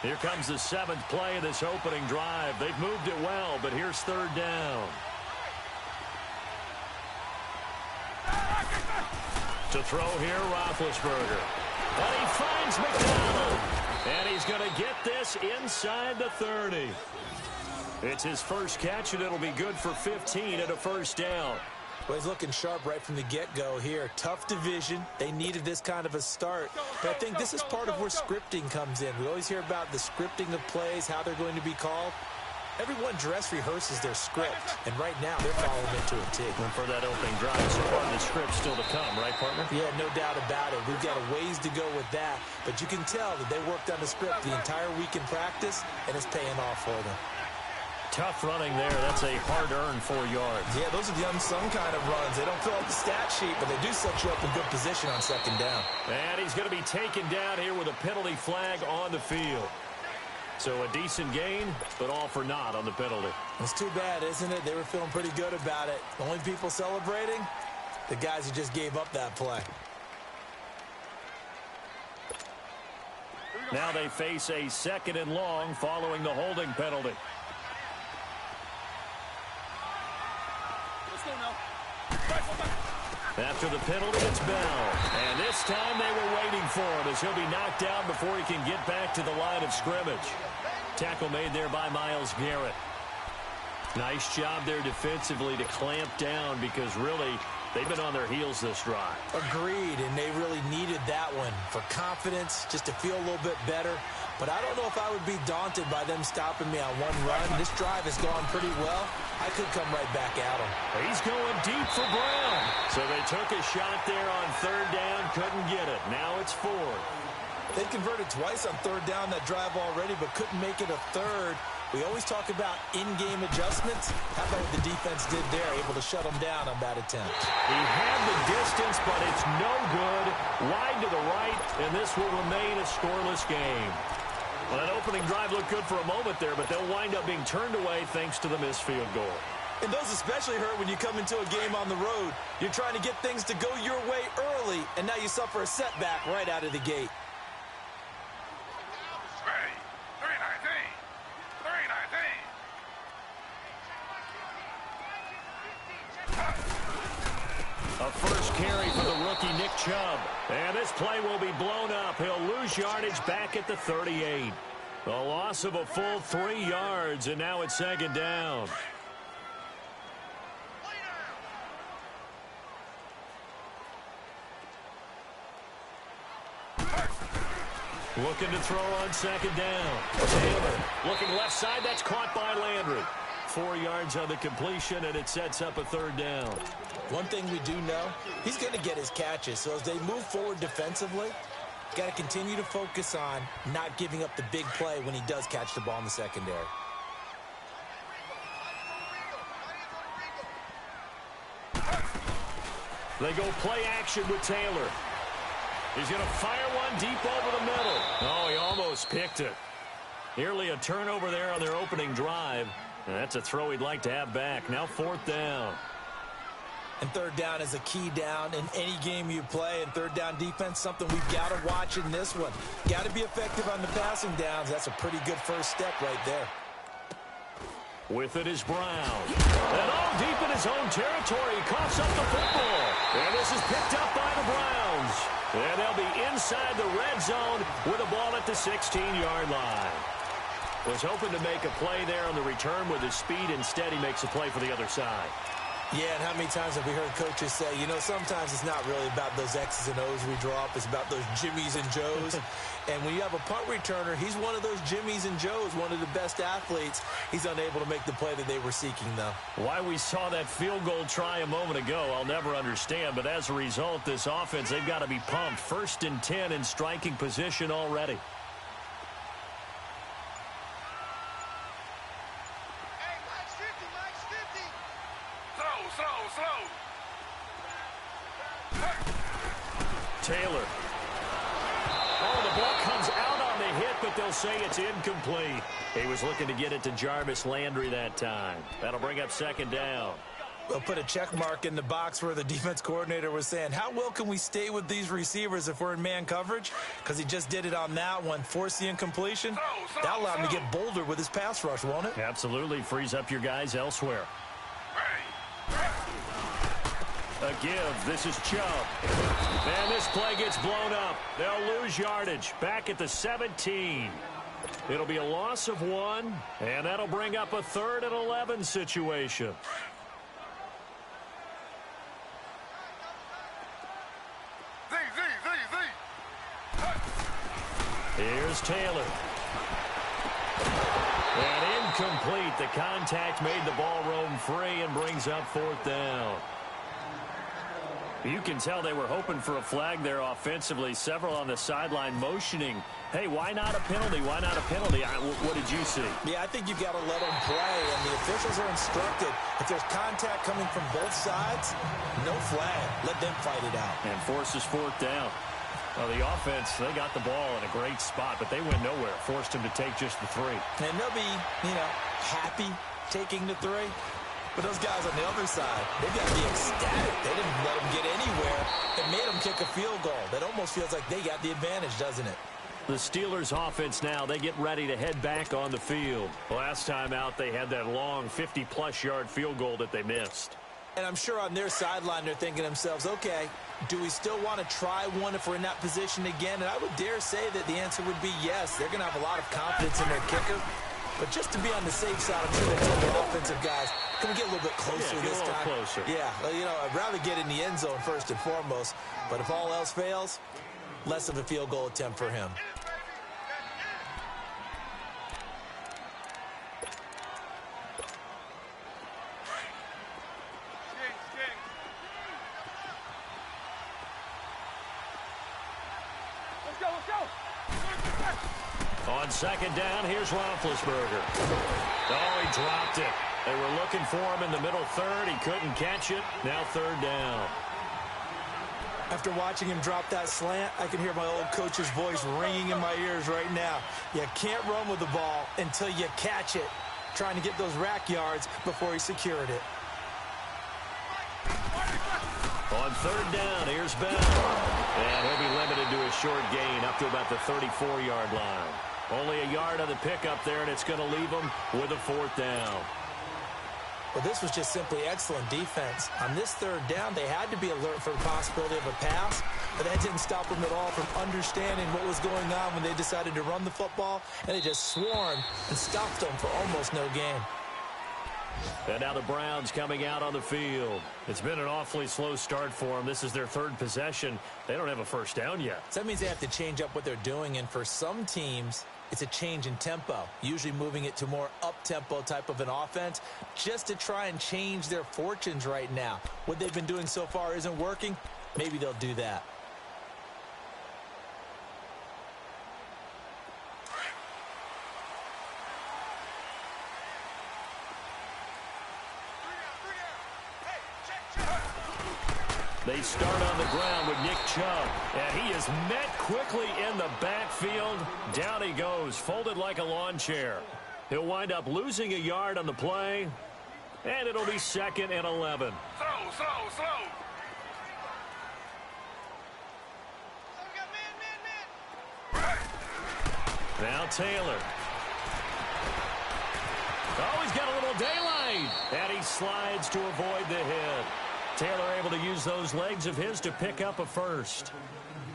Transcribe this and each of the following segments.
Here comes the seventh play of this opening drive. They've moved it well, but here's third down. To throw here, Roethlisberger. And he finds McDonald. And he's going to get this inside the 30. It's his first catch, and it'll be good for 15 and a first down. Well, he's looking sharp right from the get-go here. Tough division. They needed this kind of a start. But I think this is part of where scripting comes in. We always hear about the scripting of plays, how they're going to be called. Everyone dress rehearses their script, and right now they're following it to a T. And for that opening drive, so far the script's still to come, right, partner? Yeah, no doubt about it. We've got a ways to go with that, but you can tell that they worked on the script the entire week in practice, and it's paying off for them. Tough running there. That's a hard-earned 4 yards. Yeah, those are the unsung kind of runs. They don't fill out the stat sheet, but they do set you up in good position on second down. And he's going to be taken down here with a penalty flag on the field. So a decent gain, but all for naught on the penalty. It's too bad, isn't it? They were feeling pretty good about it. The only people celebrating, the guys who just gave up that play. Now they face a second and long following the holding penalty. After the penalty, it's Bell. And this time they were waiting for him as he'll be knocked down before he can get back to the line of scrimmage. Tackle made there by Myles Garrett. Nice job there defensively to clamp down because really they've been on their heels this drive. Agreed, and they really needed that one for confidence, just to feel a little bit better. But I don't know if I would be daunted by them stopping me on one run. This drive has gone pretty well. I could come right back at him. He's going deep for Brown. So they took a shot there on third down, couldn't get it. Now it's fourth. They converted twice on third down that drive already, but couldn't make it a third. We always talk about in-game adjustments. How about what the defense did there, able to shut them down on that attempt? He had the distance, but it's no good. Wide to the right, and this will remain a scoreless game. Well, that opening drive looked good for a moment there, but they'll wind up being turned away thanks to the missed field goal. And those especially hurt when you come into a game on the road. You're trying to get things to go your way early, and now you suffer a setback right out of the gate. A first carry for the rookie Nick Chubb. And this play will be blown up. He'll lose yardage back at the 38. A loss of a full 3 yards, and now it's second down. Looking to throw on second down. Taylor looking left side. That's caught by Landry. 4 yards on the completion, and it sets up a third down. One thing we do know, he's going to get his catches. So as they move forward defensively, got to continue to focus on not giving up the big play when he does catch the ball in the secondary. They go play action with Taylor. He's going to fire one deep over the middle. Oh, he almost picked it. Nearly a turnover there on their opening drive. And that's a throw he'd like to have back. Now fourth down. And third down is a key down in any game you play. And third down defense, something we've got to watch in this one. Got to be effective on the passing downs. That's a pretty good first step right there. With it is Brown. And all deep in his own territory. He coughs up the football. And this is picked up by the Browns. And they'll be inside the red zone with a ball at the 16-yard line. Was hoping to make a play there on the return with his speed. Instead, he makes a play for the other side. Yeah, and how many times have we heard coaches say, you know, sometimes it's not really about those X's and O's we draw up. It's about those Jimmies and Joes. And when you have a punt returner, he's one of those Jimmies and Joes, one of the best athletes. He's unable to make the play that they were seeking, though. Why we saw that field goal try a moment ago, I'll never understand. But as a result, this offense, they've got to be pumped. 1st and 10 in striking position already. Taylor. Oh, the ball comes out on the hit, but they'll say it's incomplete. He was looking to get it to Jarvis Landry that time. That'll bring up second down. We'll put a check mark in the box where the defense coordinator was saying, how well can we stay with these receivers if we're in man coverage? Because he just did it on that one, forced the incompletion. That allowed him to get bolder with his pass rush, won't it? Absolutely. Frees up your guys elsewhere. A give. This is Chubb. And this play gets blown up. They'll lose yardage. Back at the 17. It'll be a loss of 1, and that'll bring up a 3rd and 11 situation. Here's Taylor. And incomplete. The contact made the ball roam free and brings up 4th down. You can tell they were hoping for a flag there offensively. Several on the sideline motioning. Hey, why not a penalty? Why not a penalty? What did you see? Yeah, I think you've got to let them play, and the officials are instructed. If there's contact coming from both sides, no flag. Let them fight it out. And forces 4th down. Well, the offense, they got the ball in a great spot, but they went nowhere. Forced him to take just the 3. And they'll be, happy taking the 3. But those guys on the other side, they've got to be ecstatic. They didn't let them get anywhere. It made them kick a field goal. That almost feels like they got the advantage, doesn't it? The Steelers offense now, they get ready to head back on the field. Last time out, they had that long 50-plus yard field goal that they missed. And I'm sure on their sideline, they're thinking to themselves, okay, do we still want to try one if we're in that position again? And I would dare say that the answer would be yes. They're going to have a lot of confidence in their kicker. But just to be on the safe side, I'm sure they tell the offensive guys, can we get a little bit closer this time? Closer. Yeah, I'd rather get in the end zone first and foremost. But if all else fails, less of a field goal attempt for him. On 2nd down, here's Roethlisberger. Oh, he dropped it. They were looking for him in the middle 3rd. He couldn't catch it. Now 3rd down. After watching him drop that slant, I can hear my old coach's voice ringing in my ears right now. You can't run with the ball until you catch it. Trying to get those rack yards before he secured it. On 3rd down, here's Bell. And he'll be limited to a short gain up to about the 34-yard line. Only a yard on the pickup there, and it's going to leave him with a 4th down. Well, this was just simply excellent defense. On this 3rd down, they had to be alert for the possibility of a pass, but that didn't stop them at all from understanding what was going on when they decided to run the football, and they just swarmed and stopped them for almost no gain. And now the Browns coming out on the field. It's been an awfully slow start for them. This is their 3rd possession. They don't have a first down yet. So that means they have to change up what they're doing, and for some teams, it's a change in tempo, usually moving it to more up-tempo type of an offense just to try and change their fortunes right now. What they've been doing so far isn't working. Maybe they'll do that. They start on the ground with Nick Chubb, and he is met quickly in the backfield. Down he goes, folded like a lawn chair. He'll wind up losing a yard on the play, and it'll be 2nd and 11. Slow. Now Taylor. Oh, he's got a little daylight, and he slides to avoid the hit. Taylor able to use those legs of his to pick up a 1st.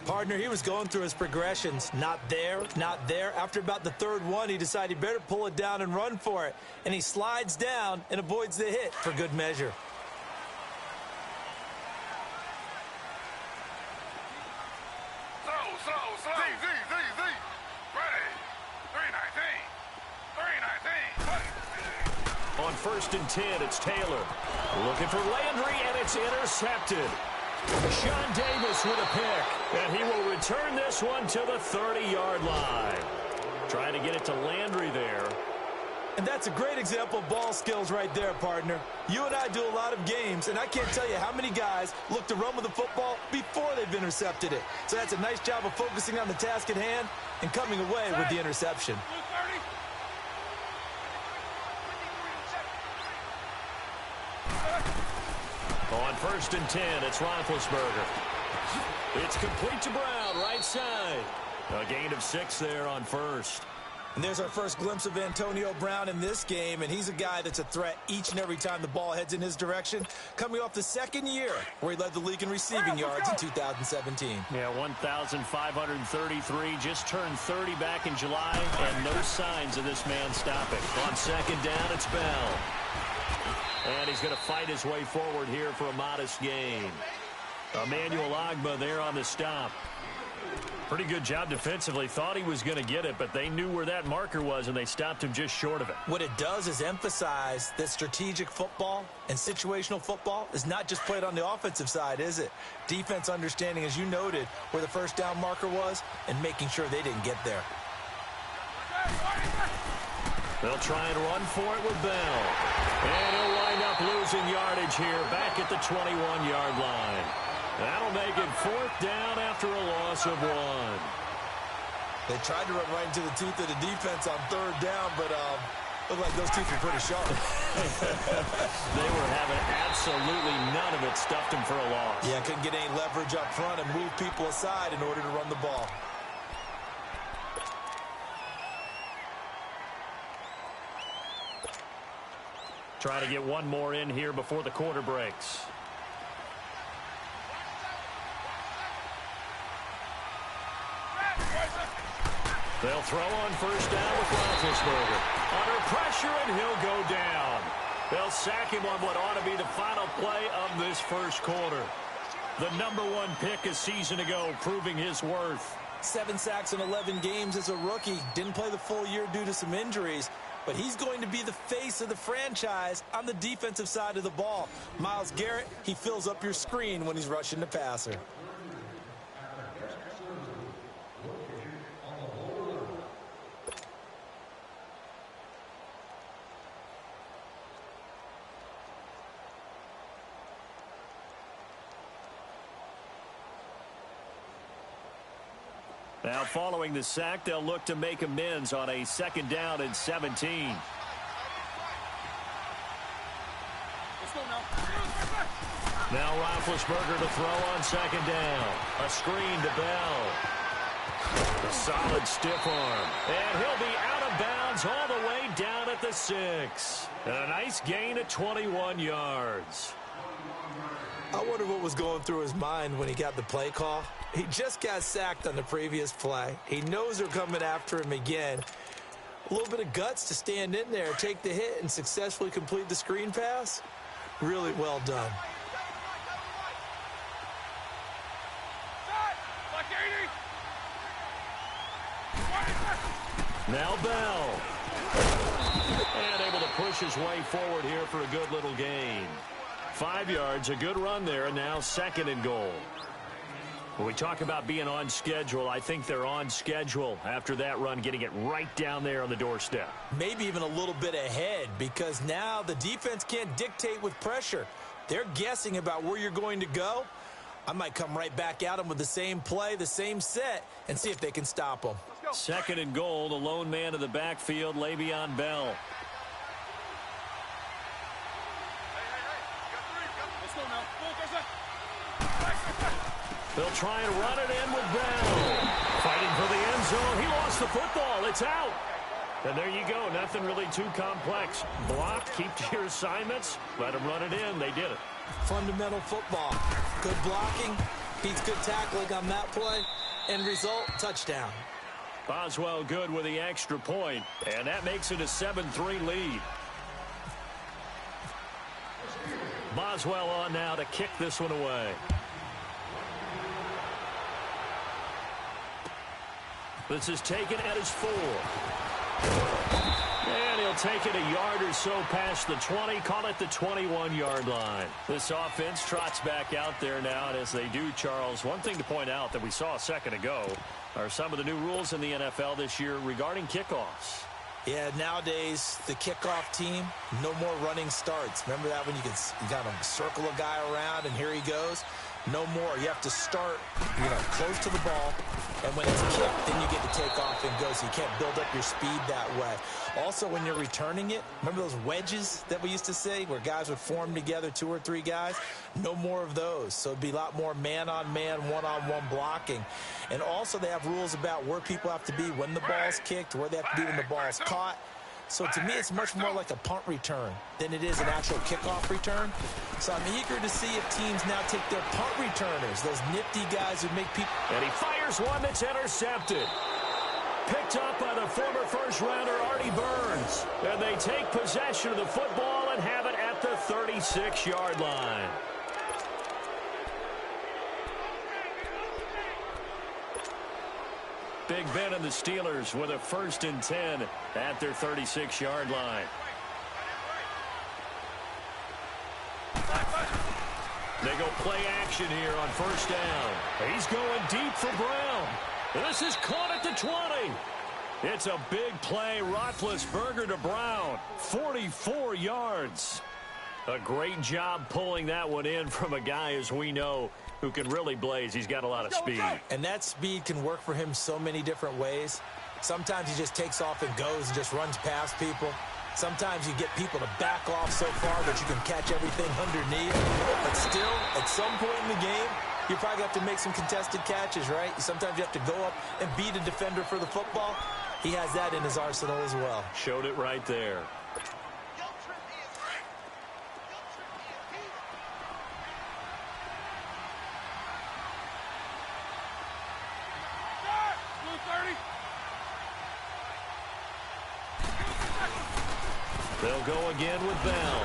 Partner, he was going through his progressions. Not there, not there. After about the 3rd one, he decided he better pull it down and run for it. And he slides down and avoids the hit for good measure. Slow. Z. Ready. 319. On 1st and 10, it's Taylor. Looking for Landry, and it's intercepted. Sean Davis with a pick, and he will return this one to the 30-yard line. Trying to get it to Landry there. And that's a great example of ball skills right there, partner. You and I do a lot of games, and I can't tell you how many guys look to run with the football before they've intercepted it. So that's a nice job of focusing on the task at hand and coming away with the interception. On 1st and 10, it's Roethlisberger. It's complete to Brown, right side. A gain of 6 there on 1st. And there's our first glimpse of Antonio Brown in this game, and he's a guy that's a threat each and every time the ball heads in his direction, coming off the second year where he led the league in receiving yards in 2017. Yeah, 1,533, just turned 30 back in July, and no signs of this man stopping. On 2nd down, it's Bell. And he's going to fight his way forward here for a modest gain. Emmanuel Ogbah there on the stop. Pretty good job defensively. Thought he was going to get it, but they knew where that marker was, and they stopped him just short of it. What it does is emphasize that strategic football and situational football is not just played on the offensive side, is it? Defense understanding, as you noted, where the first down marker was and making sure they didn't get there. They'll try and run for it with Bell. And he'll wind up losing yardage here back at the 21-yard line. That'll make it 4th down after a loss of 1. They tried to run right into the teeth of the defense on 3rd down, but looked like those teeth were pretty sharp. They were having absolutely none of it, stuffed him for a loss. Yeah, couldn't get any leverage up front and move people aside in order to run the ball. Trying to get one more in here before the quarter breaks. They'll throw on 1st down with Roethlisberger. Under pressure, and he'll go down. They'll sack him on what ought to be the final play of this first quarter. The #1 pick a season ago, proving his worth. 7 sacks in 11 games as a rookie. Didn't play the full year due to some injuries, but he's going to be the face of the franchise on the defensive side of the ball. Myles Garrett, he fills up your screen when he's rushing the passer. Now, following the sack, they'll look to make amends on a 2nd down and 17. Now Roethlisberger to throw on 2nd down. A screen to Bell. A solid stiff arm. And he'll be out of bounds all the way down at the 6. And a nice gain at 21 yards. I wonder what was going through his mind when he got the play call. He just got sacked on the previous play. He knows they're coming after him again. A little bit of guts to stand in there, take the hit, and successfully complete the screen pass. Really well done. Now Bell. And able to push his way forward here for a good little gain. 5 yards, a good run there, and now 2nd and goal. When we talk about being on schedule, I think they're on schedule after that run, getting it right down there on the doorstep. Maybe even a little bit ahead, because now the defense can't dictate with pressure. They're guessing about where you're going to go. I might come right back at them with the same play, the same set, and see if they can stop them. 2nd and goal, the lone man in the backfield, Le'Veon Bell. They'll try and run it in with Bell. Fighting for the end zone. He lost the football. It's out. And there you go. Nothing really too complex. Block, keep to your assignments. Let them run it in. They did it. Fundamental football. Good blocking. Beats good tackling on that play. End result, touchdown. Boswell good with the extra point. And that makes it a 7-3 lead. Boswell on now to kick this one away. This is taken at his 4. And he'll take it a yard or so past the 20, call it the 21-yard line. This offense trots back out there now, and as they do, Charles, one thing to point out that we saw a second ago are some of the new rules in the NFL this year regarding kickoffs. Yeah, nowadays, the kickoff team, no more running starts. Remember that when you got to circle a guy around and here he goes? No more. You have to start, close to the ball, and when it's kicked, then you get to take off and go, so you can't build up your speed that way. Also, when you're returning it, remember those wedges that we used to see where guys would form together, 2 or 3 guys? No more of those. So it'd be a lot more man-on-man, one-on-one blocking. And also they have rules about where people have to be when the ball's kicked, where they have to be when the ball's caught. So to me, it's much more like a punt return than it is an actual kickoff return. So I'm eager to see if teams now take their punt returners, those nifty guys who make people... And he fires one that's intercepted. Picked up by the former first-rounder Artie Burns. And they take possession of the football and have it at the 36-yard line. Big Ben and the Steelers with a 1st and 10 at their 36-yard line. They go play action here on 1st down. He's going deep for Brown. This is caught at the 20. It's a big play. Roethlisberger to Brown. 44 yards. A great job pulling that one in from a guy, as we know, who can really blaze. He's got a lot of speed. And that speed can work for him so many different ways. Sometimes he just takes off and goes and just runs past people. Sometimes you get people to back off so far that you can catch everything underneath. But still, at some point in the game, you probably have to make some contested catches, right? Sometimes you have to go up and beat a defender for the football. He has that in his arsenal as well. Showed it right there. They'll go again with Bell.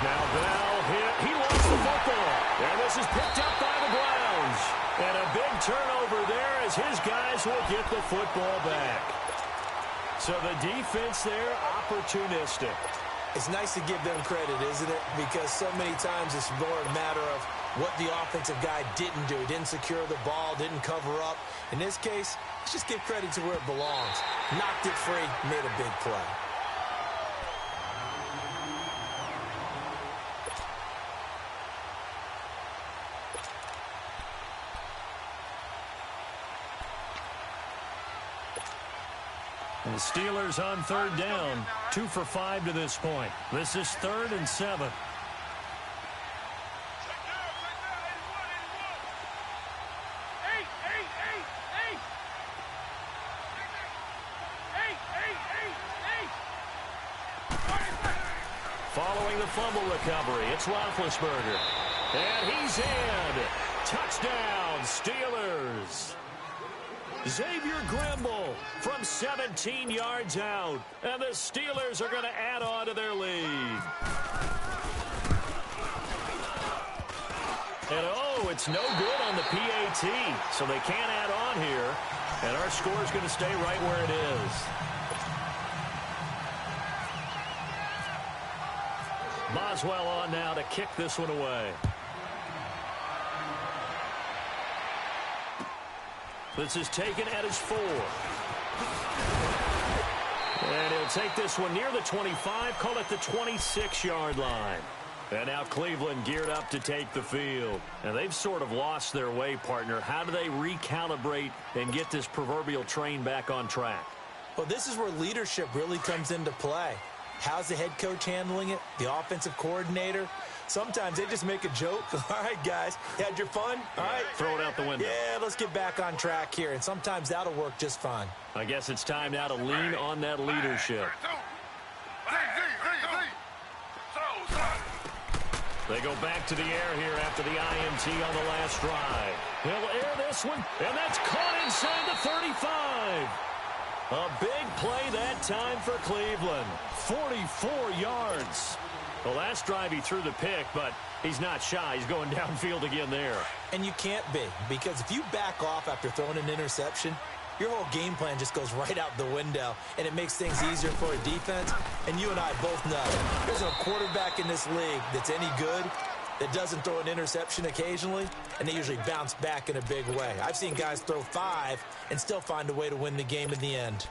Now Bell hit. He lost the football. And this is picked up by the Browns. And a big turnover there as his guys will get the football back. So the defense there, opportunistic. It's nice to give them credit, isn't it? Because so many times it's more a matter of what the offensive guy didn't do. Didn't secure the ball, didn't cover up. In this case, let's just give credit to where it belongs. Knocked it free, made a big play. And the Steelers on 3rd down, 2 for 5 to this point. This is 3rd and 7. Following the fumble recovery, it's Roethlisberger. And he's in. Touchdown, Steelers. Xavier Grimble from 17 yards out. And the Steelers are going to add on to their lead. And, oh, it's no good on the PAT. So they can't add on here. And our score is going to stay right where it is. Boswell on now to kick this one away. This is taken at his 4. And he'll take this one near the 25, call it the 26-yard line. And now Cleveland geared up to take the field. And they've sort of lost their way, partner. How do they recalibrate and get this proverbial train back on track? Well, this is where leadership really comes into play. How's the head coach handling it? The offensive coordinator? Sometimes they just make a joke. All right, guys, you had your fun? All right. Throw it out the window. Yeah, let's get back on track here. And sometimes that'll work just fine. I guess it's time now to lean on that leadership. They go back to the air here after the INT on the last drive. He'll air this one, and that's caught inside the 35. A big play that time for Cleveland. 44 yards. The last drive he threw the pick, but he's not shy. He's going downfield again there. And you can't be, because if you back off after throwing an interception, your whole game plan just goes right out the window, and it makes things easier for a defense. And you and I both know there's no quarterback in this league that's any good that doesn't throw an interception occasionally, and they usually bounce back in a big way. I've seen guys throw 5 and still find a way to win the game in the end.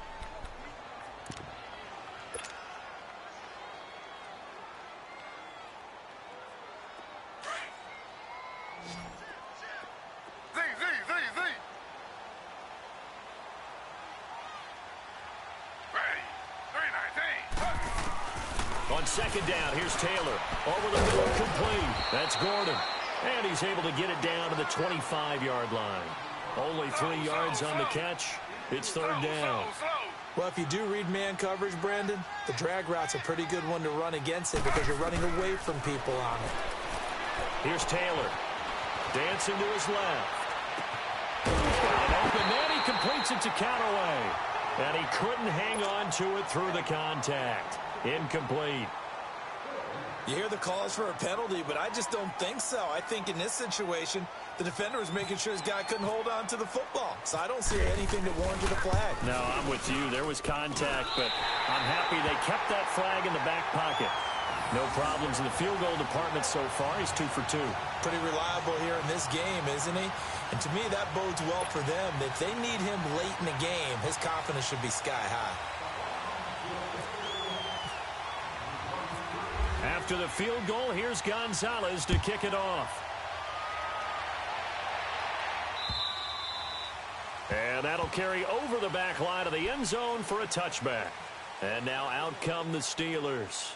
On second down, here's Taylor. Over the middle, complete. That's Gordon. And he's able to get it down to the 25-yard line. Only 3 yards on the catch. It's third down. Well, if you do read man coverage, Brandon, the drag route's a pretty good one to run against it because you're running away from people on it. Here's Taylor. Dancing to his left. Got it open, then he completes it to Callaway. And he couldn't hang on to it through the contact. Incomplete. You hear the calls for a penalty, but I just don't think so. I think in this situation, the defender was making sure his guy couldn't hold on to the football. So I don't see anything that warranted a flag. No, I'm with you. There was contact, but I'm happy they kept that flag in the back pocket. No problems in the field goal department so far. He's 2 for 2. Pretty reliable here in this game, isn't he? And to me, that bodes well for them. If they need him late in the game, his confidence should be sky high. After the field goal, here's Gonzalez to kick it off. And that'll carry over the back line of the end zone for a touchback. And now out come the Steelers.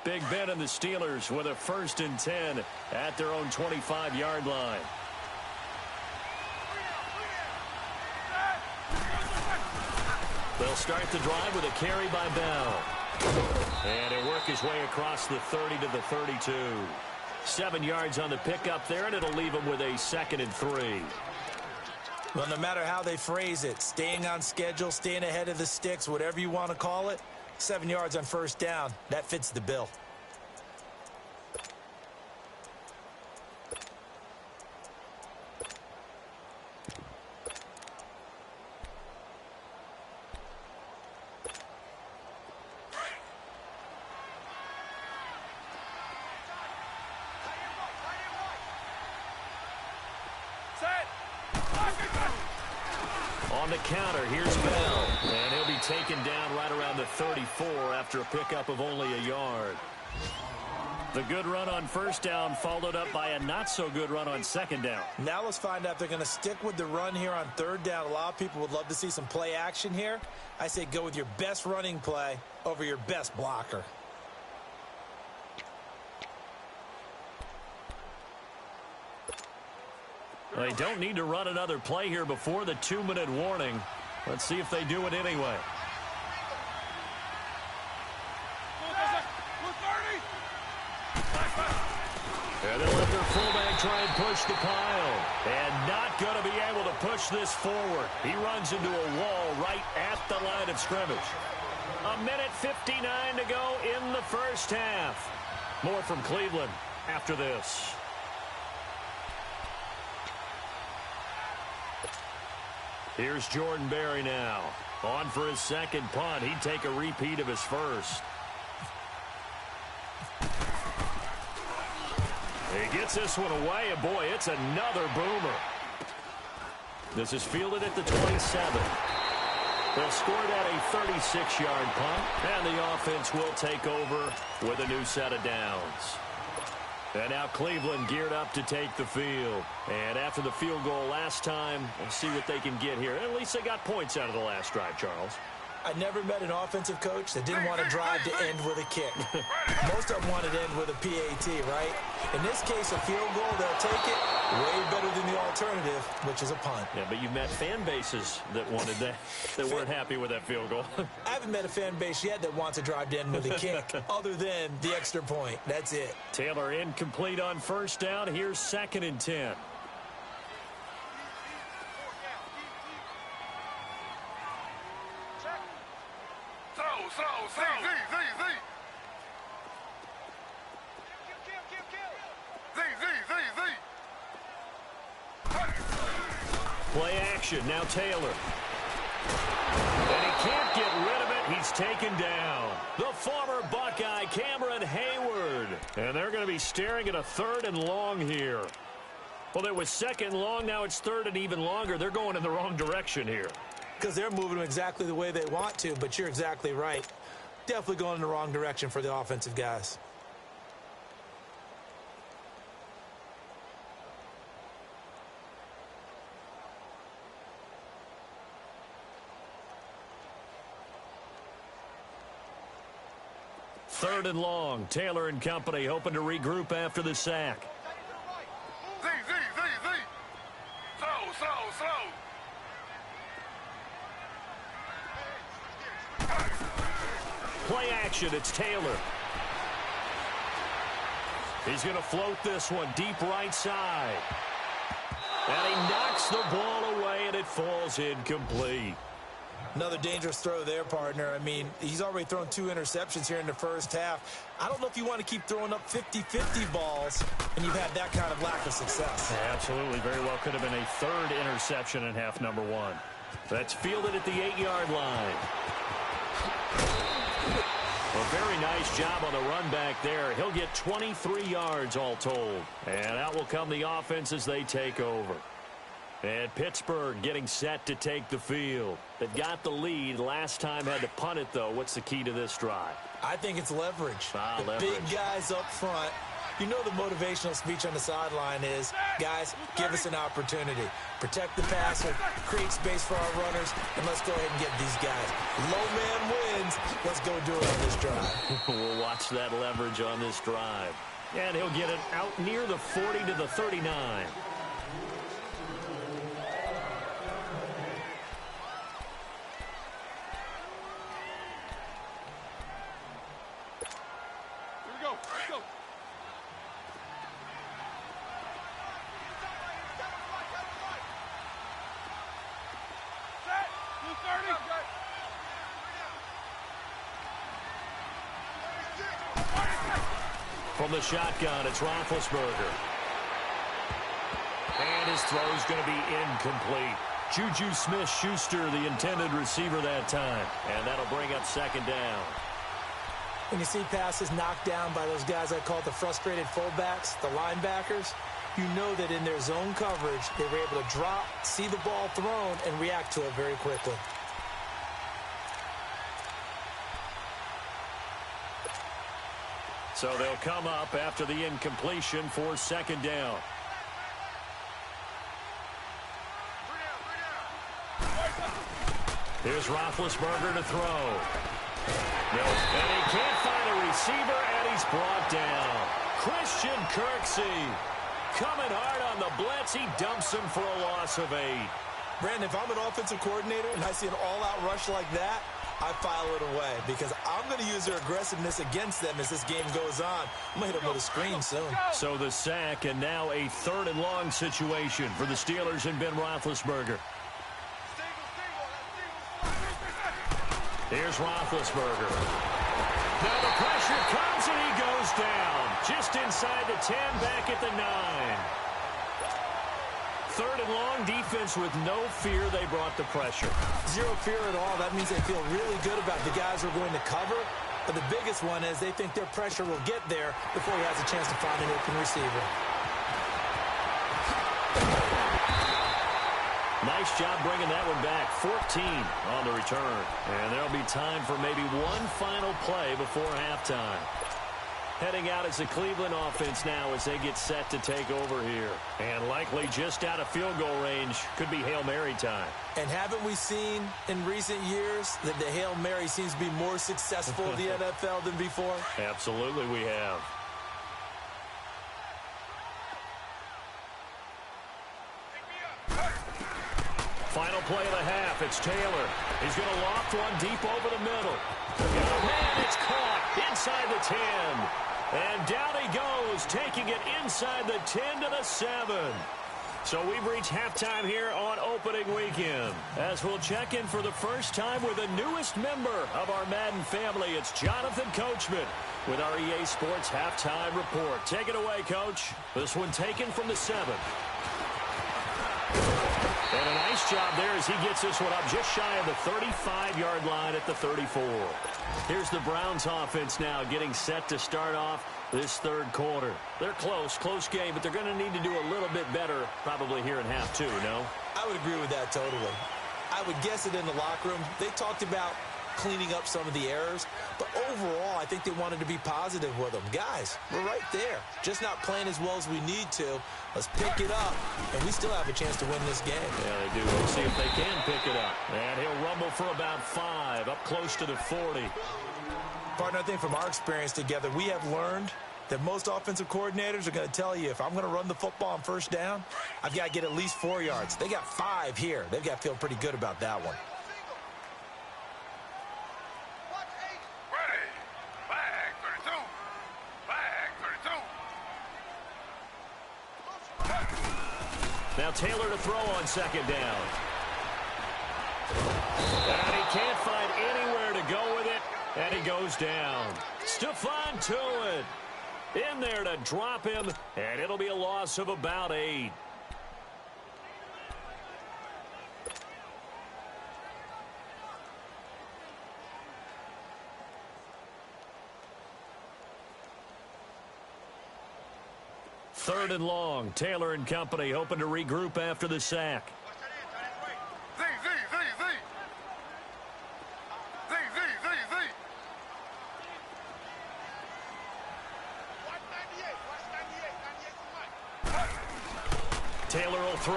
Big Ben and the Steelers with a 1st and 10 at their own 25-yard line. They'll start the drive with a carry by Bell. And he'll work his way across the 30 to the 32. 7 yards on the pickup there, and it'll leave him with a 2nd and 3. Well, no matter how they phrase it, staying on schedule, staying ahead of the sticks, whatever you want to call it, 7 yards on 1st down. That fits the bill. On the counter, here's Bell. And he'll be taken down right around the 34 after a pickup of only a yard. The good run on 1st down followed up by a not-so-good run on 2nd down. Now let's find out if they're going to stick with the run here on 3rd down. A lot of people would love to see some play action here. I say go with your best running play over your best blocker. They don't need to run another play here before the 2-minute warning. Let's see if they do it anyway. And they'll let their fullback try and push the pile. And not going to be able to push this forward. He runs into a wall right at the line of scrimmage. 1:59 to go in the 1st half. More from Cleveland after this. Here's Jordan Berry now. On for his 2nd punt. He'd take a repeat of his 1st. He gets this one away, and boy, it's another boomer. This is fielded at the 27. They'll score that a 36-yard punt, and the offense will take over with a new set of downs. And now Cleveland geared up to take the field. And after the field goal last time, we'll see what they can get here. At least they got points out of the last drive, Charles. I never met an offensive coach that didn't want to drive to end with a kick. Most of them wanted to end with a PAT, right? In this case, a field goal, they'll take it. Way better than the alternative, which is a punt. Yeah, but you've met fan bases that wanted that, that weren't happy with that field goal. I haven't met a fan base yet that wants to drive to end with a kick, other than the extra point. That's it. Taylor incomplete on 1st down. Here's 2nd and 10. Play action, now Taylor. And he can't get rid of it. He's taken down. The former Buckeye, Cameron Hayward. And they're going to be staring at a 3rd and long here. Well, it was 2nd long, now it's 3rd and even longer. They're going in the wrong direction here. Because they're moving them exactly the way they want to, but you're exactly right. Definitely going in the wrong direction for the offensive guys. 3rd and long. Taylor and company hoping to regroup after the sack. Z. Slow. Play action, it's Taylor. He's going to float this one deep right side. And he knocks the ball away, and it falls incomplete. Another dangerous throw there, partner. I mean, he's already thrown 2 interceptions here in the first half. I don't know if you want to keep throwing up 50-50 balls, and you've had that kind of lack of success. Yeah, absolutely. Very well could have been a 3rd interception in half number 1. That's fielded at the 8-yard line. A very nice job on the run back there. He'll get 23 yards all told. And out will come the offense as they take over. And Pittsburgh getting set to take the field. They've got the lead. Last time had to punt it, though. What's the key to this drive? I think it's leverage. Leverage. Big guys up front. You know the motivational speech on the sideline is, guys, give us an opportunity. Protect the passer, create space for our runners, and let's go ahead and get these guys. Low man wins. Let's go do it on this drive. We'll watch that leverage on this drive. And he'll get it out near the 40 to the 39. From the shotgun, it's Roethlisberger. And his throw's going to be incomplete. Juju Smith-Schuster, the intended receiver that time. And that'll bring up 2nd down. When you see passes knocked down by those guys I call the frustrated fullbacks, the linebackers, you know that in their zone coverage, they were able to drop, see the ball thrown, and react to it very quickly. So they'll come up after the incompletion for 2nd down. Here's Roethlisberger to throw. And he can't find a receiver, and he's brought down. Christian Kirksey coming hard on the blitz. He dumps him for a loss of 8. Brandon, if I'm an offensive coordinator and I see an all-out rush like that, I file it away because I'm going to use their aggressiveness against them as this game goes on. I'm going to hit them with a screen soon. So the sack, and now a 3rd and long situation for the Steelers and Ben Roethlisberger. Here's Roethlisberger. Now the pressure comes, and he goes down. Just inside the 10, back at the 9. 3rd and long, defense with no fear. They brought the pressure. Zero fear at all. That means they feel really good about the guys who are going to cover. But the biggest one is they think their pressure will get there before he has a chance to find an open receiver. Nice job bringing that one back. 14 on the return. And there'll be time for maybe one final play before halftime. Heading out as the Cleveland offense now as they get set to take over here. And likely just out of field goal range. Could be Hail Mary time. And haven't we seen in recent years that the Hail Mary seems to be more successful in the NFL than before? Absolutely we have. Final play of the half. It's Taylor. He's going to loft one deep over the middle. Man, it's caught inside the 10. And down he goes, taking it inside the 10 to the 7. So we've reached halftime here on opening weekend. As we'll check in for the first time with the newest member of our Madden family, it's Jonathan Coachman with our EA Sports Halftime Report. Take it away, Coach. This one taken from the 7. And a nice job there as he gets this one up just shy of the 35-yard line at the 34. Here's the Browns offense now getting set to start off this 3rd quarter. They're close game, but they're going to need to do a little bit better probably here in half 2, no? I would agree with that totally. I would guess it in the locker room. They talked about cleaning up some of the errors, but overall, I think they wanted to be positive with them. Guys, we're right there. Just not playing as well as we need to. Let's pick it up, and we still have a chance to win this game. Yeah, they do. We'll see if they can pick it up. And he'll rumble for about 5, up close to the 40. Partner, I think from our experience together, we have learned that most offensive coordinators are going to tell you, if I'm going to run the football on first down, I've got to get at least 4 yards. They got 5 here. They've got to feel pretty good about that one. Ready. Flag 32. Flag 32. Now Taylor to throw on second down. And he can't find anywhere to go with it, and he goes down. Stephon Tuitt in there to drop him, and it'll be a loss of about 8. Third and long. Taylor and company hoping to regroup after the sack. Z. Taylor will throw.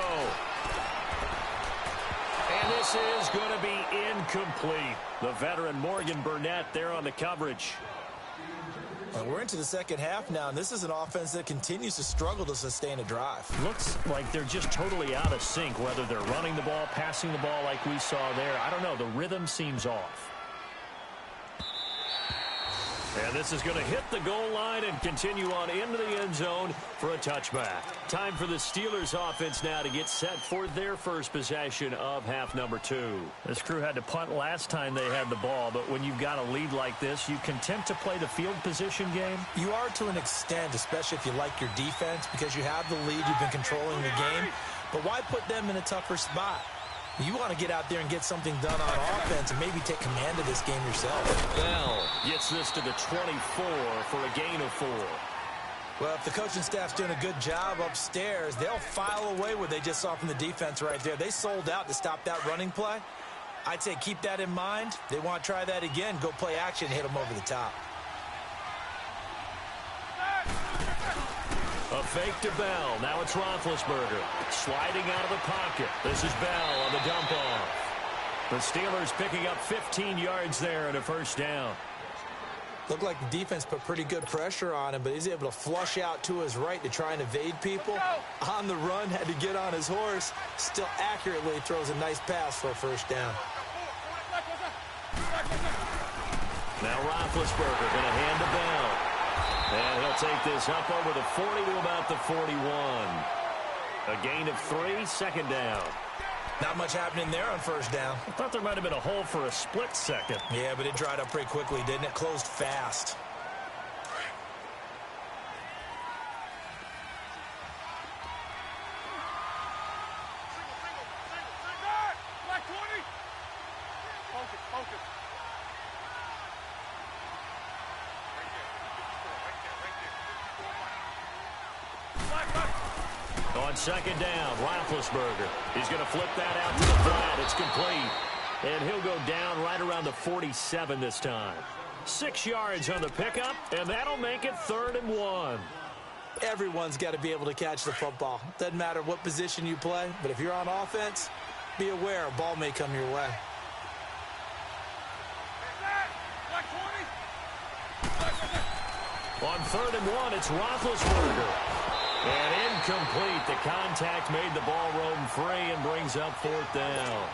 And this is going to be incomplete. The veteran Morgan Burnett there on the coverage. Well, we're into the second half now, and this is an offense that continues to struggle to sustain a drive. Looks like they're just totally out of sync, whether they're running the ball, passing the ball like we saw there. I don't know. The rhythm seems off. And this is going to hit the goal line and continue on into the end zone for a touchback. Time for the Steelers offense now to get set for their first possession of half number 2. This crew had to punt last time they had the ball, but when you've got a lead like this, you content to play the field position game? You are to an extent, especially if you like your defense, because you have the lead, you've been controlling the game. But why put them in a tougher spot? You want to get out there and get something done on offense and maybe take command of this game yourself. Bell gets this to the 24 for a gain of 4. Well, if the coaching staff's doing a good job upstairs, they'll file away what they just saw from the defense right there. They sold out to stop that running play. I'd say keep that in mind. They want to try that again. Go play action, hit them over the top. A fake to Bell. Now it's Roethlisberger. Sliding out of the pocket. This is Bell on the dump off. The Steelers picking up 15 yards there and a first down. Looked like the defense put pretty good pressure on him, but he's able to flush out to his right to try and evade people. On the run, had to get on his horse. Still accurately throws a nice pass for a first down. Now Roethlisberger going to hand to Bell. And he'll take this up over the 40 to about the 41. A gain of 3, second down. Not much happening there on first down. I thought there might have been a hole for a split second. Yeah, but it dried up pretty quickly, didn't it? Closed fast. Focus. On second down, Roethlisberger. He's going to flip that out to the flat. It's complete. And he'll go down right around the 47 this time. 6 yards on the pickup, and that'll make it 3rd and 1. Everyone's got to be able to catch the football. Doesn't matter what position you play, but if you're on offense, be aware a ball may come your way. On 3rd and 1, it's Roethlisberger. And incomplete. The contact made the ball roam free and brings up 4th down.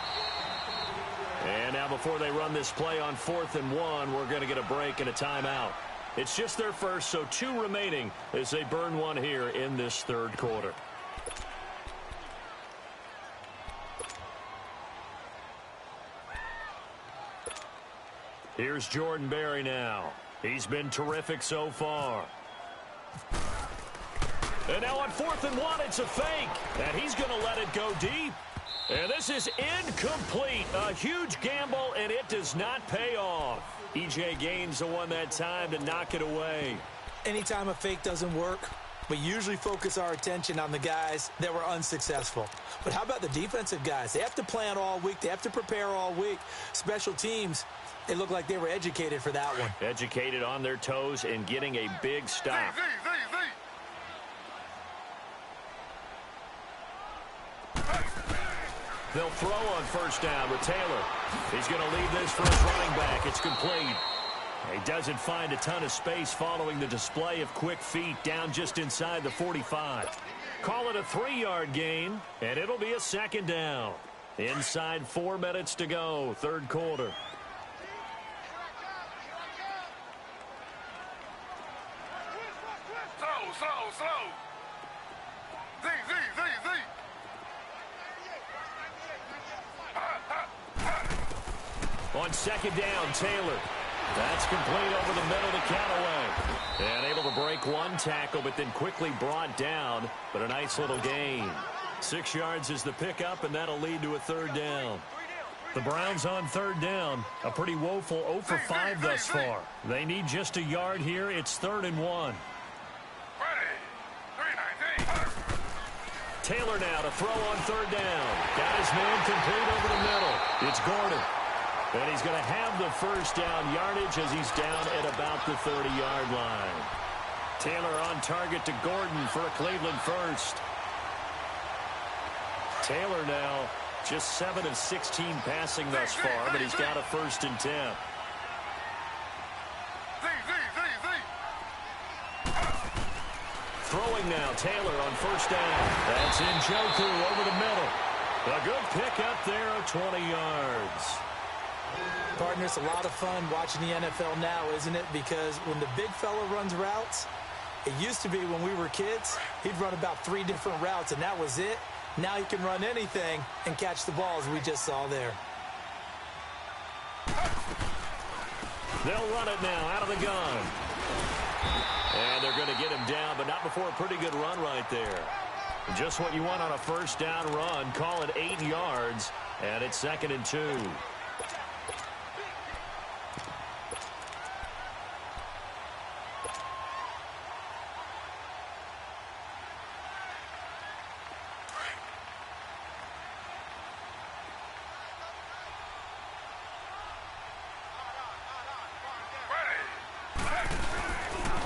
And now before they run this play on 4th and 1, we're going to get a break and a timeout. It's just their first, so 2 remaining as they burn one here in this 3rd quarter. Here's Jordan Berry now. He's been terrific so far. And now on 4th and 1, it's a fake. And he's going to let it go deep. And this is incomplete. A huge gamble, and it does not pay off. E.J. Gaines the one that time to knock it away. Anytime a fake doesn't work, we usually focus our attention on the guys that were unsuccessful. But how about the defensive guys? They have to plan all week. They have to prepare all week. Special teams, it looked like they were educated for that one. Educated on their toes and getting a big stop. They'll throw on first down with Taylor. He's going to lead this for his running back. It's complete. He doesn't find a ton of space following the display of quick feet down just inside the 45. Call it a 3-yard gain, and it'll be a second down. Inside 4 minutes to go, third quarter. Slow. Z. On second down, Taylor. That's complete over the middle to Callaway. And able to break one tackle, but then quickly brought down. But a nice little gain. 6 yards is the pickup, and that'll lead to a third down. The Browns on third down. A pretty woeful 0 for 5 thus far. They need just a yard here. It's 3rd and 1. Taylor now to throw on third down. Got his man complete over the middle. It's Gordon. And he's going to have the first down yardage as he's down at about the 30-yard line. Taylor on target to Gordon for a Cleveland first. Taylor now just 7 of 16 passing thus far, but he's got a 1st and 10. Throwing now, Taylor on first down. That's Njoku over the middle. A good pick up there of 20 yards. Partner, it's a lot of fun watching the NFL now, isn't it? Because when the big fella runs routes, it used to be when we were kids, he'd run about 3 different routes, and that was it. Now he can run anything and catch the balls we just saw there. They'll run it now out of the gun. And they're going to get him down, but not before a pretty good run right there. Just what you want on a first down run. Call it 8 yards, and it's 2nd and 2.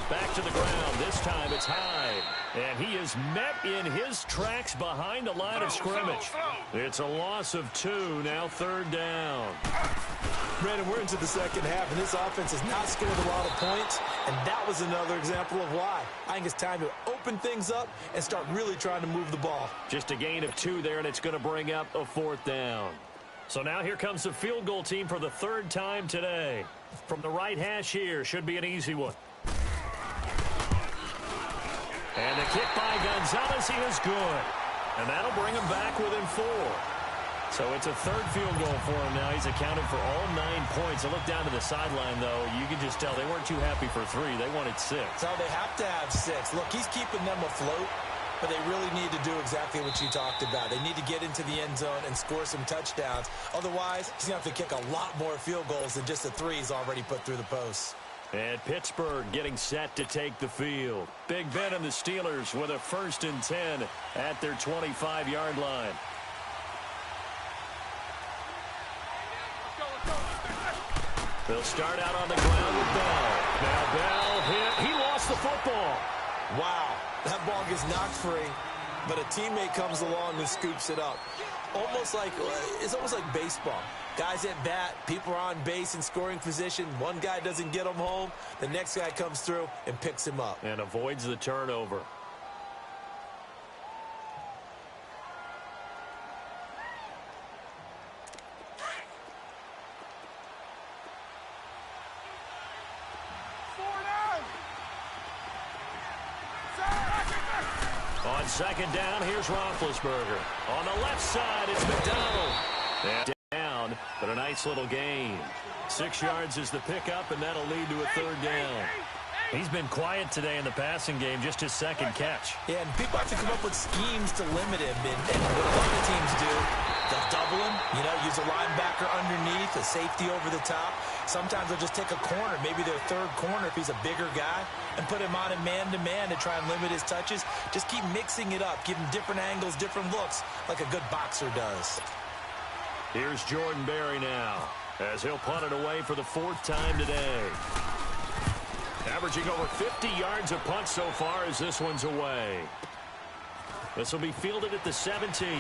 Back to the ground. This time it's Hyde. And he is met in his tracks behind the line of scrimmage. It's a loss of 2. Now 3rd down. Brandon, we're into the second half, and this offense has not scored a lot of points, and that was another example of why. I think it's time to open things up and start really trying to move the ball. Just a gain of 2 there, and it's going to bring up a 4th down. So now here comes the field goal team for the 3rd time today. From the right hash here, should be an easy one. And the kick by Gonzalez, he is good. And that'll bring him back within 4. So it's a 3rd field goal for him now. He's accounted for all 9 points. I look down to the sideline, though. You can just tell they weren't too happy for 3. They wanted 6. So they have to have 6. Look, he's keeping them afloat, but they really need to do exactly what you talked about. They need to get into the end zone and score some touchdowns. Otherwise, he's going to have to kick a lot more field goals than just the 3 he's already put through the posts. And Pittsburgh getting set to take the field. Big Ben and the Steelers with a 1st and 10 at their 25-yard line. They'll start out on the ground with Bell. Now Bell hit. He lost the football. Wow, that ball gets knocked free, but a teammate comes along and scoops it up. It's almost like baseball. Guys at bat, people are on base in scoring position. One guy doesn't get him home. The next guy comes through and picks him up. And avoids the turnover. On 2nd down, here's Roethlisberger. On the left side, it's McDonald. And down, but a nice little gain. 6 yards is the pickup, and that'll lead to a 3rd down. He's been quiet today in the passing game, just his 2nd catch. Yeah, and people have to come up with schemes to limit him. And what a lot of teams do, they'll double him, use a linebacker underneath, a safety over the top. Sometimes they'll just take a corner, maybe their 3rd corner if he's a bigger guy, and put him on a man-to-man to try and limit his touches. Just keep mixing it up, give him different angles, different looks, like a good boxer does. Here's Jordan Berry now, as he'll punt it away for the 4th time today. Averaging over 50 yards a punt so far as this one's away. This will be fielded at the 17. A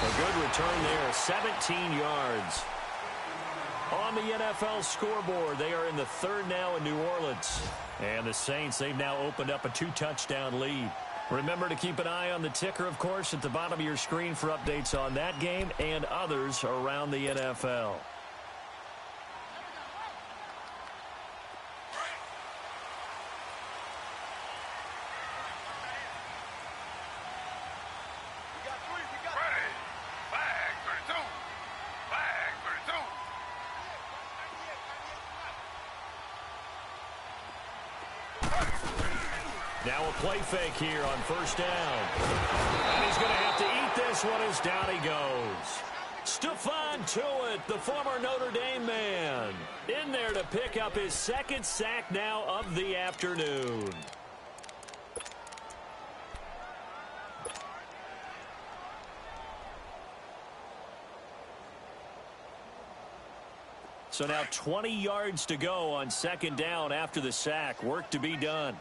good return there, 17 yards. On the NFL scoreboard, they are in the third now in New Orleans. And the Saints, they've now opened up a 2-touchdown lead. Remember to keep an eye on the ticker, of course, at the bottom of your screen for updates on that game and others around the NFL. Now a play fake here on first down. And he's going to have to eat this one as down he goes. Stephon Tuitt, the former Notre Dame man, in there to pick up his second sack now of the afternoon. So now 20 yards to go on second down after the sack. Work to be done.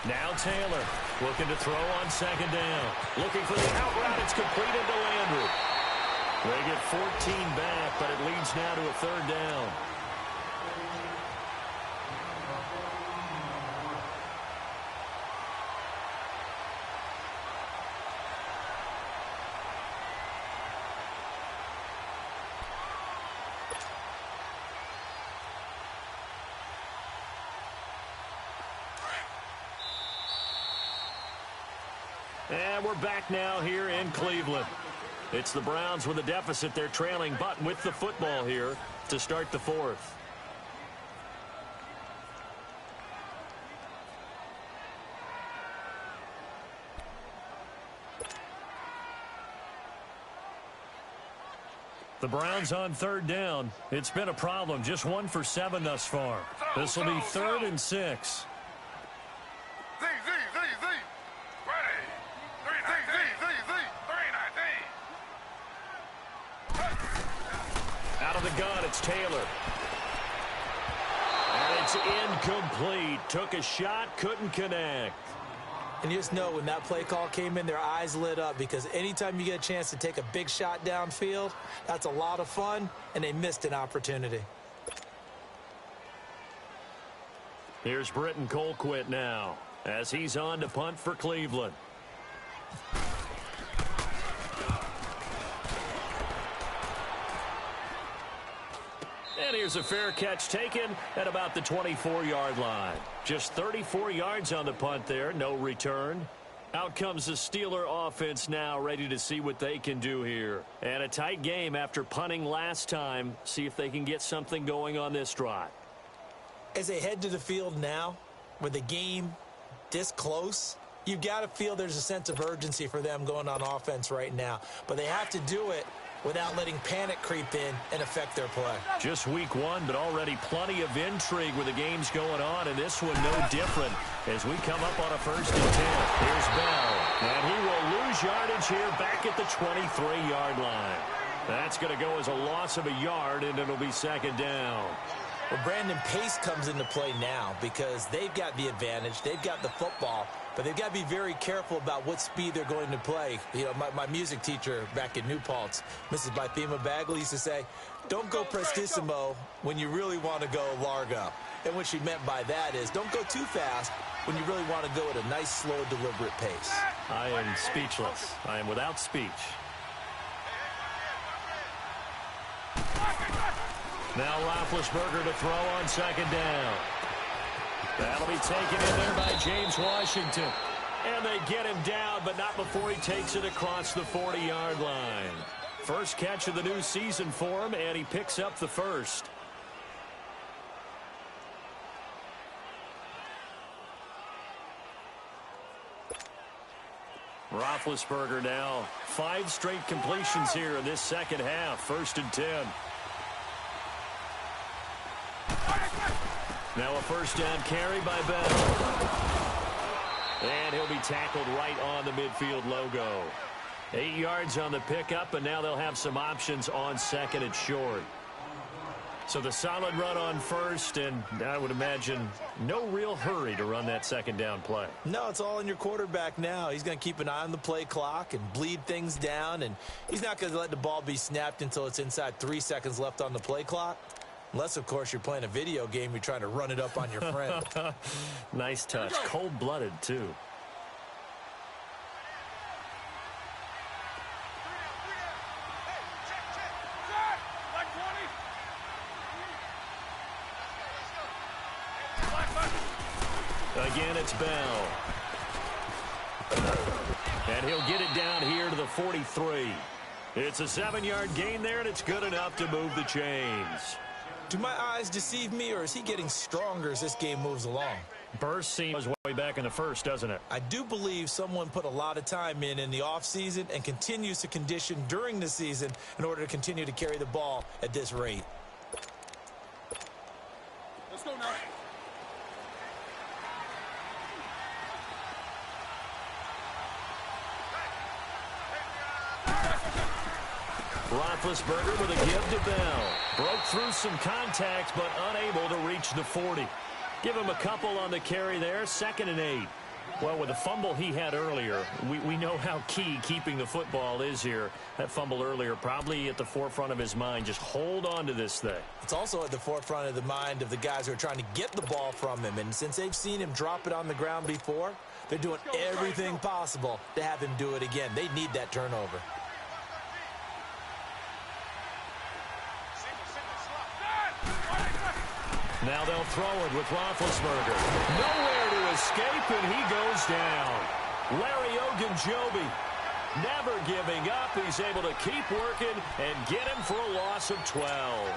Now Taylor looking to throw on second down. Looking for the out route. It's completed to Landry. They get 14 back, but it leads now to a third down. And we're back now here in Cleveland. It's the Browns with a deficit. They're trailing, but with the football here to start the fourth. The Browns on third down. It's been a problem. Just 1 for 7 thus far. This will be 3rd and 6. Out of the gun, it's Taylor. And it's incomplete. Took a shot, couldn't connect. And you just know when that play call came in, their eyes lit up, because anytime you get a chance to take a big shot downfield, that's a lot of fun, and they missed an opportunity. Here's Britton Colquitt now as he's on to punt for Cleveland. And here's a fair catch taken at about the 24-yard line. Just 34 yards on the punt there, no return. Out comes the Steeler offense now, ready to see what they can do here. And a tight game after punting last time. See if they can get something going on this drive. As they head to the field now, with the game this close, you've got to feel there's a sense of urgency for them going on offense right now. But they have to do it without letting panic creep in and affect their play. Just week 1, but already plenty of intrigue with the games going on, and this one no different as we come up on a 1st and 10. Here's Bell, and he will lose yardage here back at the 23-yard line. That's going to go as a loss of a yard, and it'll be 2nd down. Well, Brandon, pace comes into play now because they've got the advantage. They've got the football, but they've got to be very careful about what speed they're going to play. You know, my music teacher back in New Paltz, Mrs. Bythema Bagley, used to say, don't go prestissimo when you really want to go largo. And what she meant by that is don't go too fast when you really want to go at a nice, slow, deliberate pace. I am speechless. I am without speech. Now Roethlisberger to throw on 2nd down. That'll be taken in there by James Washington. And they get him down, but not before he takes it across the 40-yard line. First catch of the new season for him, and he picks up the first. Roethlisberger now 5 straight completions here in this second half. 1st and 10. Now a 1st down carry by Bell. And he'll be tackled right on the midfield logo. 8 yards on the pickup, and now they'll have some options on 2nd and short. So the solid run on first, and I would imagine no real hurry to run that second down play. No, it's all in your quarterback now. He's going to keep an eye on the play clock and bleed things down, and he's not going to let the ball be snapped until it's inside 3 seconds left on the play clock. Unless, of course, you're playing a video game, you're trying to run it up on your friend. Nice touch. Cold-blooded, too. Again, it's Bell. And he'll get it down here to the 43. It's a 7-yard gain there, and it's good enough to move the chains. Do my eyes deceive me, or is he getting stronger as this game moves along? Burst seems way back in the first, doesn't it? I do believe someone put a lot of time in the offseason and continues to condition during the season in order to continue to carry the ball at this rate. Let's go now. Roethlisberger with a give to Bell. Broke through some contact, but unable to reach the 40. Give him a couple on the carry there, 2nd and 8. Well, with the fumble he had earlier, we know how key keeping the football is here. That fumble earlier probably at the forefront of his mind. Just hold on to this thing. It's also at the forefront of the mind of the guys who are trying to get the ball from him. And since they've seen him drop it on the ground before, they're doing everything possible to have him do it again. They need that turnover. Now they'll throw it with Roethlisberger. Nowhere to escape, and he goes down. Larry Ogunjobi never giving up. He's able to keep working and get him for a loss of 12.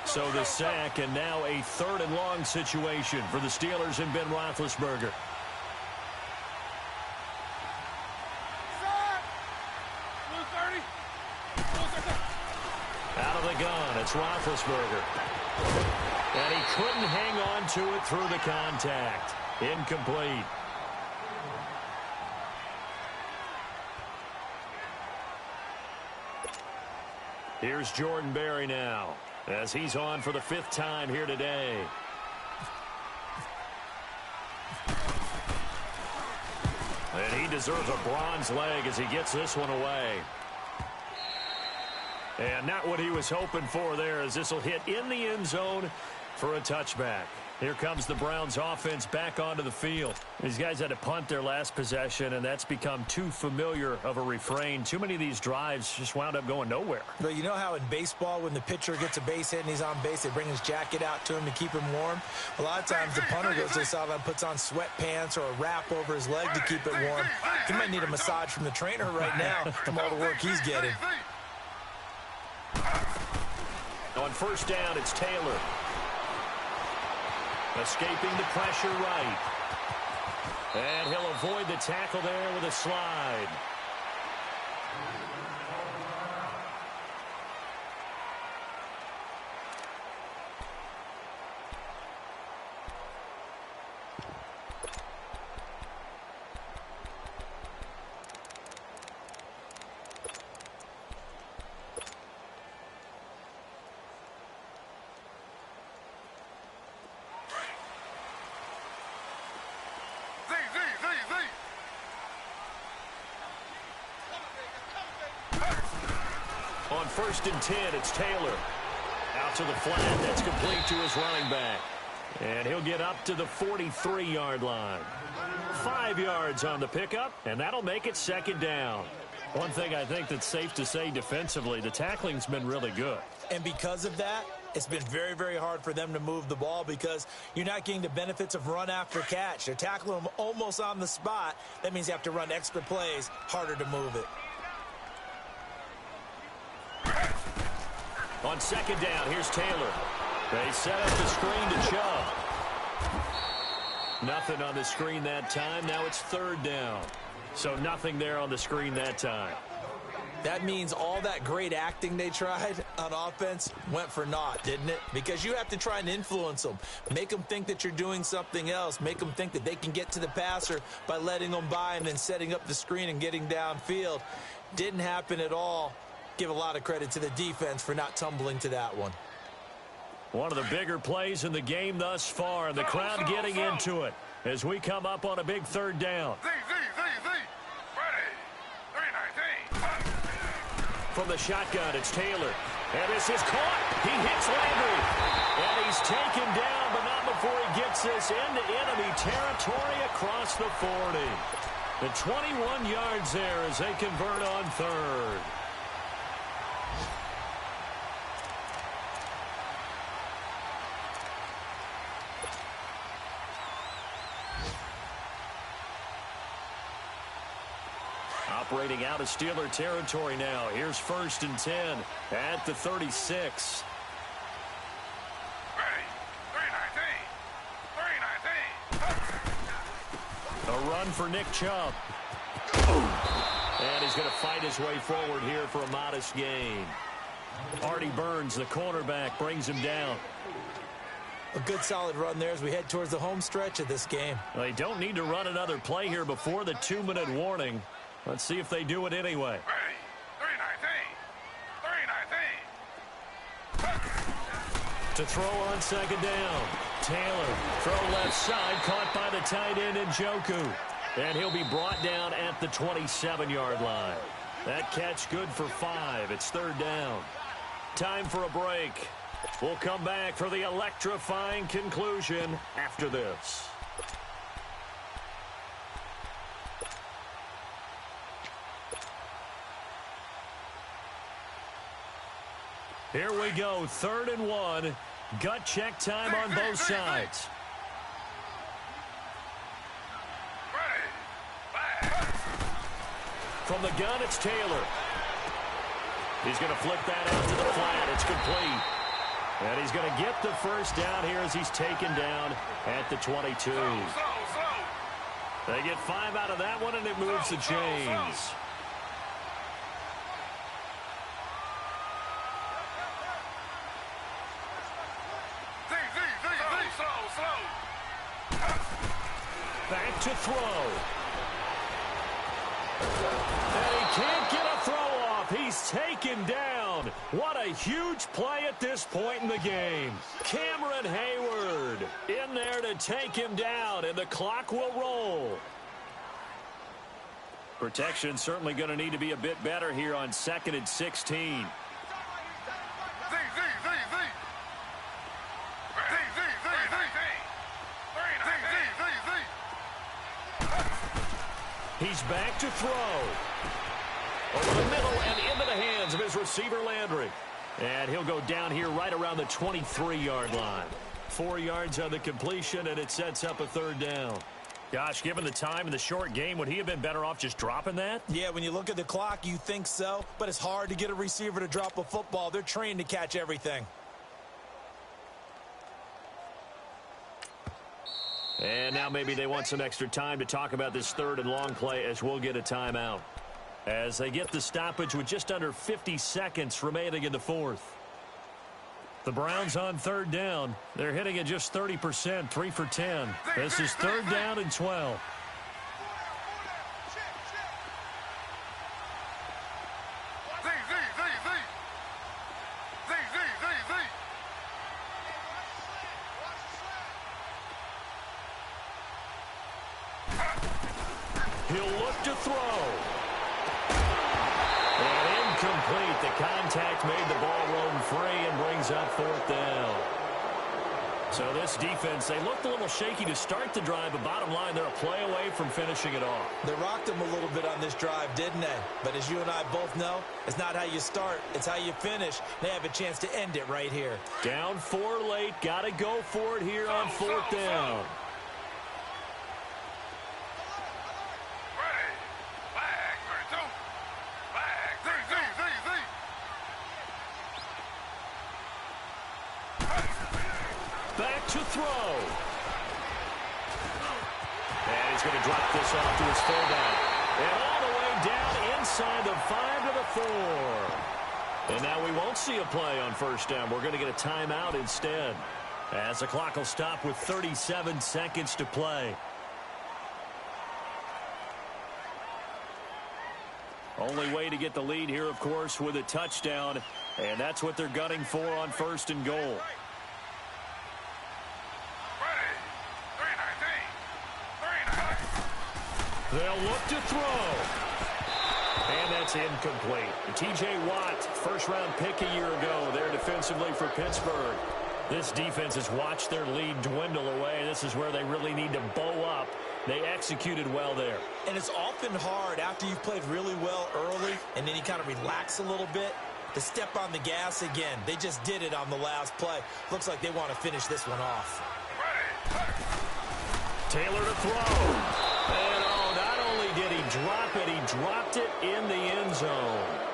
So the sack, and now a 3rd and long situation for the Steelers and Ben Roethlisberger. Out of the gun, it's Roethlisberger. And he couldn't hang on to it through the contact. Incomplete. Here's Jordan Berry now, as he's on for the 5th time here today. And he deserves a bronze leg as he gets this one away. And not what he was hoping for there, as this will hit in the end zone for a touchback. Here comes the Browns offense back onto the field. These guys had to punt their last possession, and that's become too familiar of a refrain. Too many of these drives just wound up going nowhere. But you know how in baseball, when the pitcher gets a base hit and he's on base, they bring his jacket out to him to keep him warm? A lot of times the punter goes to the sideline, puts on sweatpants or a wrap over his leg to keep it warm. He might need a massage from the trainer right now from all the work he's getting. On 1st down, it's Taylor. Escaping the pressure right. And he'll avoid the tackle there with a slide. On 1st and 10, it's Taylor. Out to the flat. That's complete to his running back. And he'll get up to the 43-yard line. 5 yards on the pickup, and that'll make it 2nd down. One thing I think that's safe to say defensively, the tackling's been really good. And because of that, it's been very, very hard for them to move the ball because you're not getting the benefits of run after catch. They're tackling them almost on the spot. That means you have to run extra plays, harder to move it. On 2nd down, here's Taylor. They set up the screen to Chubb. Nothing on the screen that time. Now it's 3rd down. So nothing there on the screen that time. That means all that great acting they tried on offense went for naught, didn't it? Because you have to try and influence them. Make them think that you're doing something else. Make them think that they can get to the passer by letting them by and then setting up the screen and getting downfield. Didn't happen at all. Give a lot of credit to the defense for not tumbling to that one. One of the bigger plays in the game thus far, and the crowd getting into it as we come up on a big third down. Ready. 319. From the shotgun, it's Taylor. And this is caught. He hits Landry. And he's taken down, but not before he gets this into enemy territory across the 40. The 21 yards there as they convert on third. Operating out of Steeler territory now. Here's 1st and 10 at the 36. Ready. 319. A run for Nick Chubb. And he's going to fight his way forward here for a modest gain. Artie Burns, the cornerback, brings him down. A good solid run there as we head towards the home stretch of this game. Well, they don't need to run another play here before the 2-minute warning. Let's see if they do it anyway. Ready. 319. To throw on 2nd down. Taylor, throw left side, caught by the tight end Njoku. And he'll be brought down at the 27-yard line. That catch good for 5. It's 3rd down. Time for a break. We'll come back for the electrifying conclusion after this. Here we go, 3rd and 1. Gut check time on both sides. From the gun, it's Taylor. He's going to flip that out to the flat. It's complete. And he's going to get the first down here as he's taken down at the 22. They get 5 out of that one, and it moves the chains. Back to throw. And he can't get a throw off. He's taken down. What a huge play at this point in the game. Cameron Hayward in there to take him down, and the clock will roll. Protection certainly going to need to be a bit better here on 2nd and 16. He's back to throw. Over the middle and into the hands of his receiver, Landry. And he'll go down here right around the 23-yard line. 4 yards on the completion, and it sets up a 3rd down. Gosh, given the time in the short game, would he have been better off just dropping that? Yeah, when you look at the clock, you think so. But it's hard to get a receiver to drop a football. They're trained to catch everything. And now maybe they want some extra time to talk about this 3rd and long play as we'll get a timeout. As they get the stoppage with just under 50 seconds remaining in the 4th. The Browns on 3rd down. They're hitting at just 30%, 3 for 10. This is 3rd down and 12. He'll look to throw. And incomplete. The contact made the ball roam free and brings up 4th down. So this defense, they looked a little shaky to start the drive, but bottom line, they're a play away from finishing it off. They rocked them a little bit on this drive, didn't they? But as you and I both know, it's not how you start, it's how you finish. They have a chance to end it right here. Down 4 late. Got to go for it here on 4th down. Back to throw. And he's going to drop this off to his fullback. And all the way down inside the 5 to the 4. And now we won't see a play on 1st down. We're going to get a timeout instead. As the clock will stop with 37 seconds to play. Only way to get the lead here, of course, with a touchdown. And that's what they're gunning for on 1st and goal. They'll look to throw. And that's incomplete. T.J. Watt, first-round pick a year ago there defensively for Pittsburgh. This defense has watched their lead dwindle away. This is where they really need to bow up. They executed well there. And it's often hard after you've played really well early and then you kind of relax a little bit to step on the gas again. They just did it on the last play. Looks like they want to finish this one off. Taylor to throw. And oh, not only did he drop it, he dropped it in the end zone.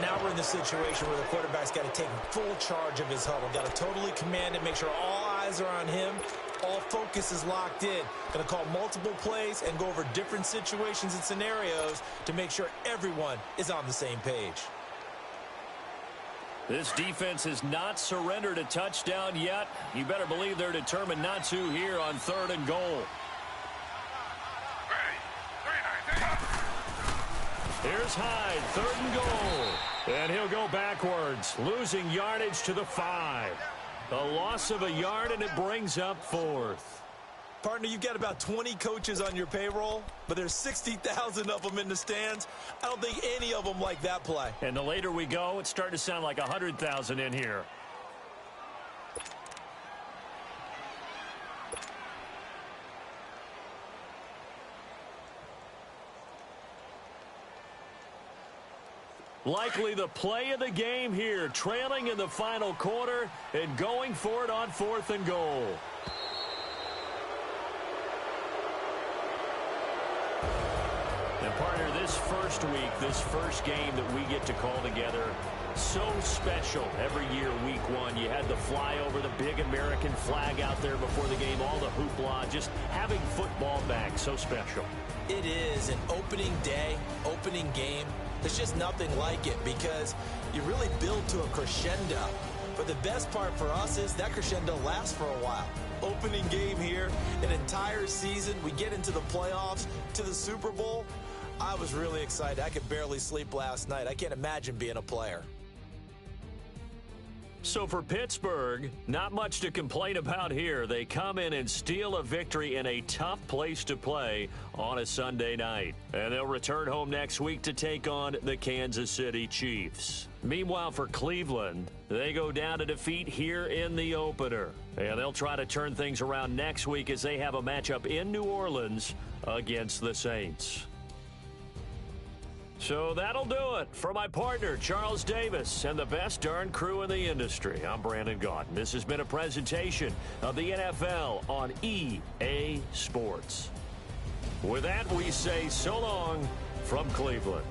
Now we're in the situation where the quarterback's got to take full charge of his huddle. Got to totally command it, make sure all eyes are on him. All focus is locked in. Going to call multiple plays and go over different situations and scenarios to make sure everyone is on the same page. This defense has not surrendered a touchdown yet. You better believe they're determined not to here on 3rd and goal. Here's Hyde, 3rd and goal. And he'll go backwards, losing yardage to the 5. A loss of a yard, and it brings up 4th. Partner, you've got about 20 coaches on your payroll, but there's 60,000 of them in the stands. I don't think any of them like that play. And the later we go, it's starting to sound like 100,000 in here. Likely the play of the game here, trailing in the final quarter and going for it on 4th and goal. And partner, this first week, this first game that we get to call together, so special every year, week 1. You had the flyover, the big American flag out there before the game, all the hoopla, just having football back, so special. It is an opening day, opening game. There's just nothing like it because you really build to a crescendo. But the best part for us is that crescendo lasts for a while. Opening game here, an entire season. We get into the playoffs, to the Super Bowl. I was really excited. I could barely sleep last night. I can't imagine being a player. So for Pittsburgh, not much to complain about here. They come in and steal a victory in a tough place to play on a Sunday night. And they'll return home next week to take on the Kansas City Chiefs. Meanwhile, for Cleveland, they go down to defeat here in the opener. And they'll try to turn things around next week as they have a matchup in New Orleans against the Saints. So that'll do it for my partner, Charles Davis, and the best darn crew in the industry. I'm Brandon Gaudin. This has been a presentation of the NFL on EA Sports. With that, we say so long from Cleveland.